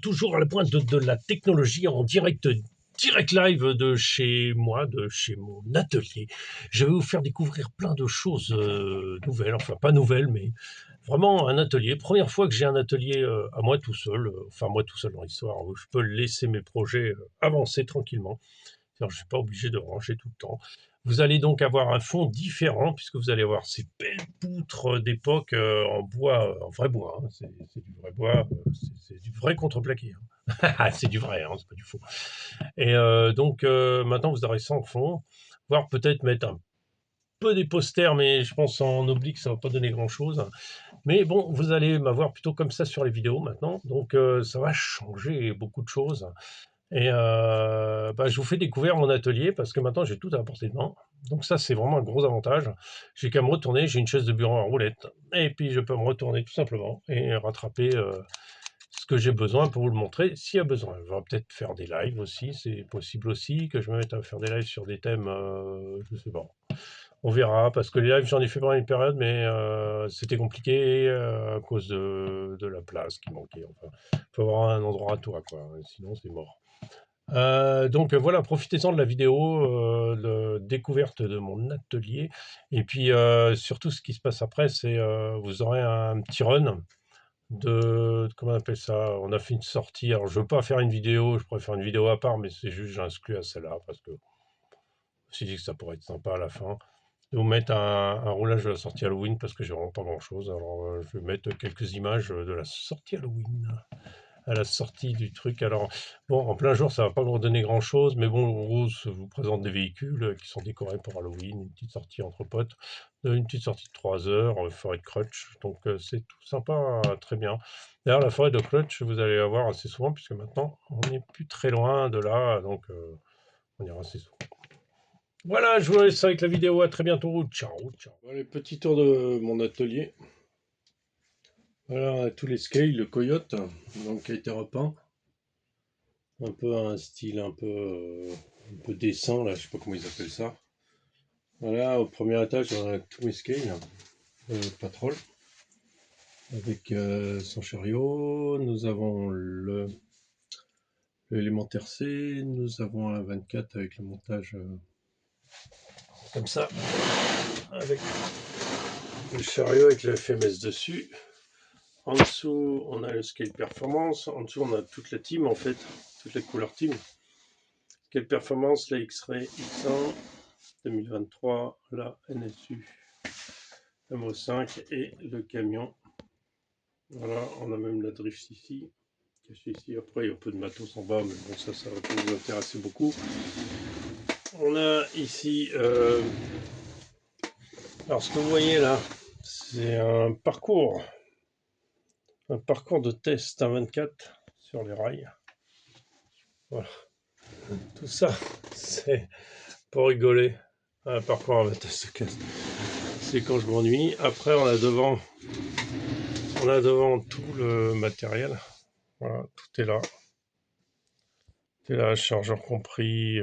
toujours à la pointe de la technologie en direct live de chez moi, de chez mon atelier. Je vais vous faire découvrir plein de choses nouvelles, enfin pas nouvelles, mais vraiment un atelier. Première fois que j'ai un atelier à moi tout seul, enfin moi tout seul dans l'histoire, où je peux laisser mes projets avancer tranquillement. Alors, je ne suis pas obligé de ranger tout le temps. Vous allez donc avoir un fond différent, puisque vous allez avoir ces belles poutres d'époque en bois, en vrai bois. Hein. C'est du vrai bois, c'est du vrai contreplaqué. Hein. C'est du vrai, hein, c'est pas du faux. Et donc maintenant, vous aurez ça en fond, voire peut-être mettre un peu des posters, mais je pense en oblique, ça va pas donner grand-chose. Mais bon, vous allez m'avoir plutôt comme ça sur les vidéos maintenant, donc ça va changer beaucoup de choses. Et je vous fais découvrir mon atelier parce que maintenant j'ai tout à la portée de main. Donc ça, c'est vraiment un gros avantage. J'ai qu'à me retourner, j'ai une chaise de bureau en roulette. Et puis je peux me retourner tout simplement et rattraper ce que j'ai besoin pour vous le montrer s'il y a besoin. On va peut-être faire des lives aussi, c'est possible aussi que je me mette à faire des lives sur des thèmes, je sais pas. On verra, parce que les lives, j'en ai fait pendant une période, mais c'était compliqué à cause de la place qui manquait. Enfin, faut avoir un endroit à toi, quoi. Sinon, c'est mort. Donc voilà, profitez-en de la vidéo de découverte de mon atelier. Et puis surtout, ce qui se passe après, c'est vous aurez un petit run comment on appelle ça? On a fait une sortie. Alors, je veux pas faire une vidéo, je pourrais faire une vidéo à part, mais c'est juste, j'inclus à celle-là parce que je me suis dit que ça pourrait être sympa à la fin. Je vais vous mettre un roulage de la sortie Halloween parce que j'ai vraiment pas grand-chose. Alors, je vais mettre quelques images de la sortie Halloween à la sortie du truc. Alors, bon, en plein jour, ça va pas vous redonner grand-chose, mais bon, en gros, ça vous présente des véhicules qui sont décorés pour Halloween, une petite sortie entre potes, une petite sortie de 3 heures, forêt de Crutch, donc c'est tout sympa, très bien. D'ailleurs, la forêt de Crutch, vous allez la voir assez souvent, puisque maintenant, on n'est plus très loin de là, donc on ira assez souvent. Voilà, je vous laisse avec la vidéo, à très bientôt, ciao, ciao. Voilà, petit tour de mon atelier. Voilà, tous les scales, le coyote, donc qui a été repeint. Un peu un style un peu dessin, là, je sais pas comment ils appellent ça. Voilà, au premier étage, on a tous mes scales, Patrol, avec son chariot. Nous avons l'élémentaire C, nous avons un 24 avec le montage comme ça, avec le chariot avec le FMS dessus. En dessous, on a le scale performance. En dessous, on a toute la team, en fait, toute la couleur team. Scale performance, la X-Ray X1 2023, la NSU MO5 et le camion. Voilà, on a même la drift ici, caché ici. Après, il y a un peu de matos en bas, mais bon, ça va pas vous intéresser beaucoup. On a ici, alors ce que vous voyez là, c'est un parcours de test à 24 sur les rails. Voilà, tout ça, c'est pour rigoler. Un parcours à 24, c'est quand je m'ennuie. Après, on a devant tout le matériel. Voilà, tout est là. Tout est là, chargeur compris,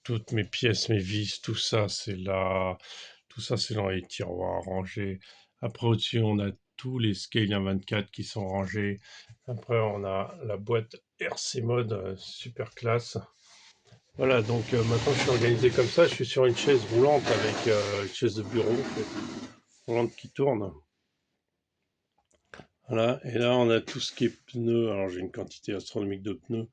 toutes mes pièces, mes vis, tout ça, c'est là. Tout ça, c'est dans les tiroirs rangés. Après, au-dessus, on a tous les Scale 24 qui sont rangés. Après, on a la boîte RC Mode, super classe. Voilà, donc maintenant, je suis organisé comme ça. Je suis sur une chaise roulante avec une chaise de bureau, en fait, roulante qui tourne. Voilà, et là, on a tout ce qui est pneus. Alors, j'ai une quantité astronomique de pneus.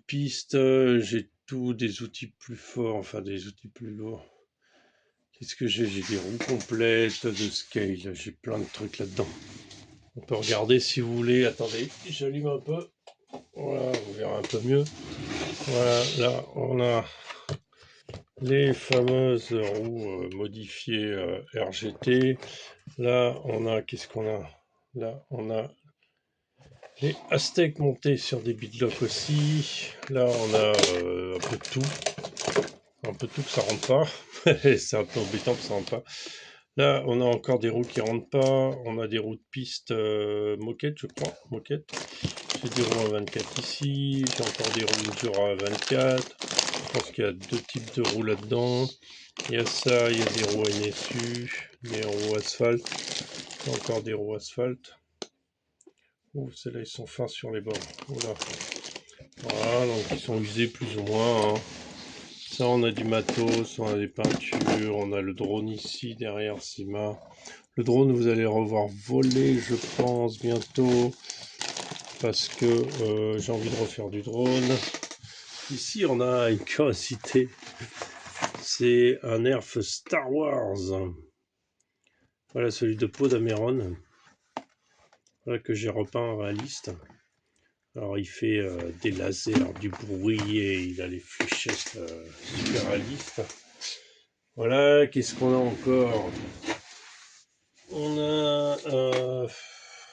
Piste, j'ai tous des outils plus forts, enfin des outils plus lourds. Qu'est-ce que j'ai? J'ai des roues complètes de scale, j'ai plein de trucs là-dedans. On peut regarder si vous voulez. Attendez, j'allume un peu. Voilà, vous verrez un peu mieux. Voilà, là on a les fameuses roues modifiées RGT. Là on a, qu'est-ce qu'on a? Là on a les Aztec montés sur des beadlocks aussi. Là on a un peu de tout que ça rentre pas. C'est un peu embêtant que ça rentre pas. Là, on a encore des roues qui rentrent pas. On a des roues de piste moquette, je crois. Moquette. J'ai des roues à 24 ici. J'ai encore des roues Enduro à 24. Je pense qu'il y a deux types de roues là-dedans. Il y a ça, il y a des roues NSU, des roues asphalte. Encore des roues asphalte. Ouh, celles-là, ils sont fins sur les bords. Oula. Voilà, donc ils sont usés plus ou moins, hein. Ça, on a du matos, on a des peintures, on a le drone ici derrière Sima. Le drone, vous allez le revoir voler, je pense, bientôt, parce que j'ai envie de refaire du drone. Ici, on a une curiosité. C'est un nerf Star Wars. Voilà, celui de Poe Dameron. Voilà, que j'ai repeint en réaliste. Alors, il fait des lasers, du bruit, et il a les fléchettes super réalistes. Voilà, qu'est-ce qu'on a encore? On a...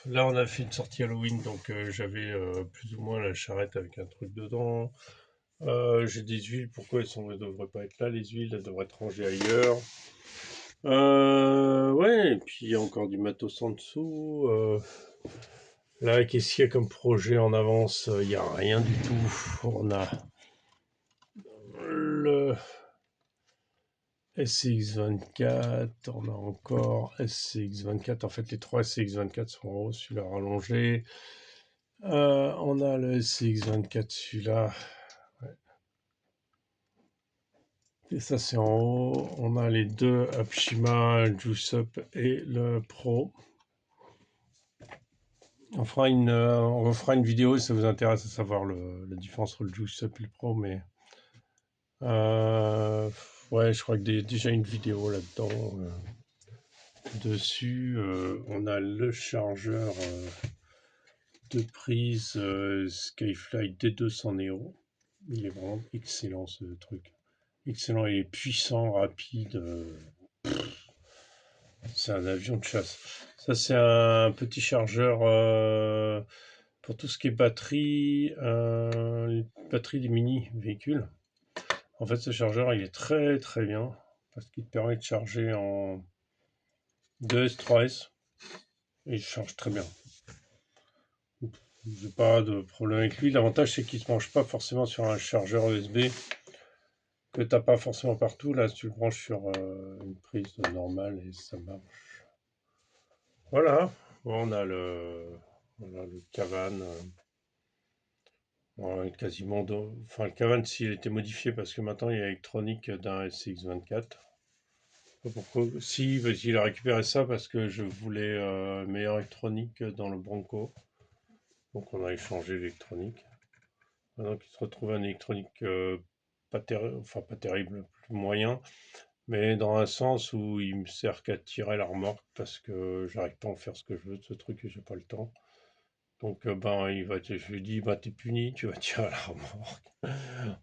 là, on a fait une sortie Halloween, donc j'avais plus ou moins la charrette avec un truc dedans. J'ai des huiles, pourquoi elles ne devraient pas être là, les huiles, elles devraient être rangées ailleurs. Ouais, et puis il y a encore du matos en dessous. Là, qu'est-ce qu'il y a comme projet en avance? Il n'y a rien du tout. On a le SCX24, on a encore SCX24. En fait, les trois SCX24 sont en haut, celui-là rallongé. On a le SCX24, celui-là. Ouais. Et ça, c'est en haut. On a les deux Apshima, Juice Up et le Pro. On refera une vidéo si ça vous intéresse à savoir la différence entre le Juice Up et le Pro, mais ouais, je crois que déjà une vidéo là-dedans. Dessus, on a le chargeur de prise Skyfly D200 Neo. Il est vraiment excellent ce truc. Excellent, il est puissant, rapide. C'est un avion de chasse. Ça, c'est un petit chargeur pour tout ce qui est batterie, batterie des mini-véhicules. En fait, ce chargeur, il est très très bien parce qu'il te permet de charger en 2S, 3S. Et il charge très bien. J'ai pas de problème avec lui. L'avantage, c'est qu'il ne se branche pas forcément sur un chargeur USB que tu n'as pas forcément partout. Là, tu le branches sur une prise normale et ça marche. Voilà. Bon, on a le Cavan. Ouais, quasiment. Enfin, le Cavan, s'il était modifié parce que maintenant il y a l'électronique d'un SCX24. Pourquoi? Si, il a récupéré ça parce que je voulais meilleure électronique dans le Bronco. Donc on a échangé l'électronique. Maintenant qu'il se retrouve un électronique enfin pas terrible, plus moyen, mais dans un sens où il me sert qu'à tirer la remorque parce que j'arrive pas à en faire ce que je veux de ce truc et j'ai pas le temps. Donc ben je lui dis bah t'es puni, tu vas tirer la remorque.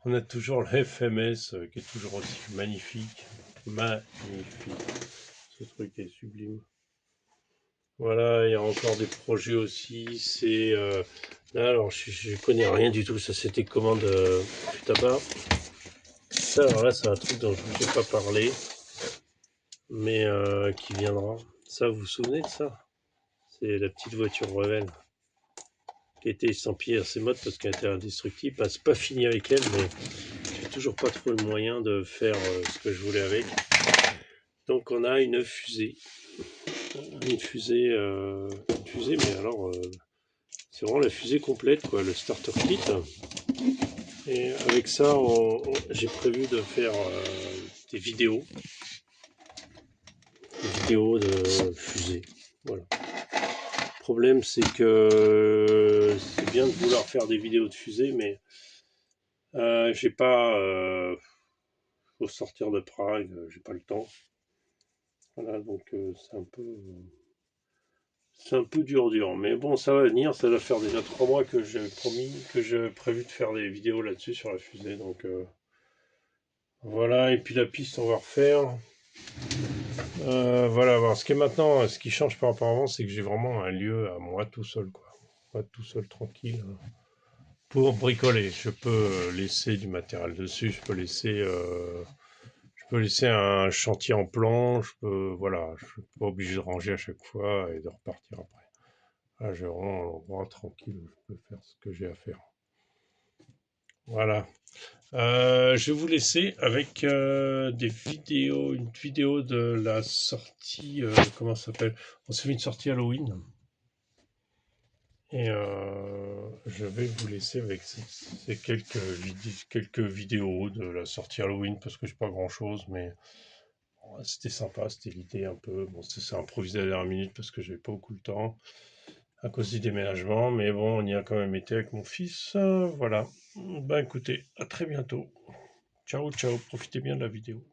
On a toujours le FMS qui est toujours aussi magnifique. Magnifique. Ce truc est sublime. Voilà, il y a encore des projets aussi. C'est là, alors je connais rien du tout. Ça, c'était commande du tabac. Ça, alors là, c'est un truc dont je ne vous ai pas parlé, mais qui viendra. Ça, vous vous souvenez de ça? C'est la petite voiture rebelle qui a été estampillée à ses modes parce qu'elle était indestructible. Bah, c'est pas fini avec elle, mais j'ai toujours pas trouvé le moyen de faire ce que je voulais avec. Donc, on a une fusée. Une fusée, mais alors. C'est vraiment la fusée complète, quoi, le starter kit. Et avec ça, j'ai prévu de faire des vidéos de fusée. Voilà. Le problème, c'est que c'est bien de vouloir faire des vidéos de fusée, mais j'ai pas. Faut sortir de Prague, j'ai pas le temps. Voilà, donc c'est un peu dur, mais bon, ça va venir. Ça doit faire déjà 3 mois que j'ai promis, que j'ai prévu de faire des vidéos là-dessus sur la fusée, donc voilà. Et puis la piste, on va refaire. Voilà. Alors, ce qui change par rapport à avant, c'est que j'ai vraiment un lieu à moi tout seul, quoi. Moi tout seul, tranquille, pour bricoler. Je peux laisser du matériel dessus. Je peux laisser un chantier en plan. Voilà. Je suis pas obligé de ranger à chaque fois et de repartir après. Là, j'ai vraiment un endroit tranquille où je peux faire ce que j'ai à faire. Voilà. Je vais vous laisser avec une vidéo de la sortie, comment ça s'appelle? On s'est fait une sortie Halloween. Et je vais vous laisser avec ces quelques vidéos de la sortie Halloween parce que j'ai pas grand chose, mais ouais, c'était sympa, c'était l'idée un peu. Bon, c'est improvisé à la dernière minute parce que j'avais pas beaucoup le temps à cause du déménagement, mais bon, on y a quand même été avec mon fils. Voilà. Ben écoutez, à très bientôt. Ciao, ciao, profitez bien de la vidéo.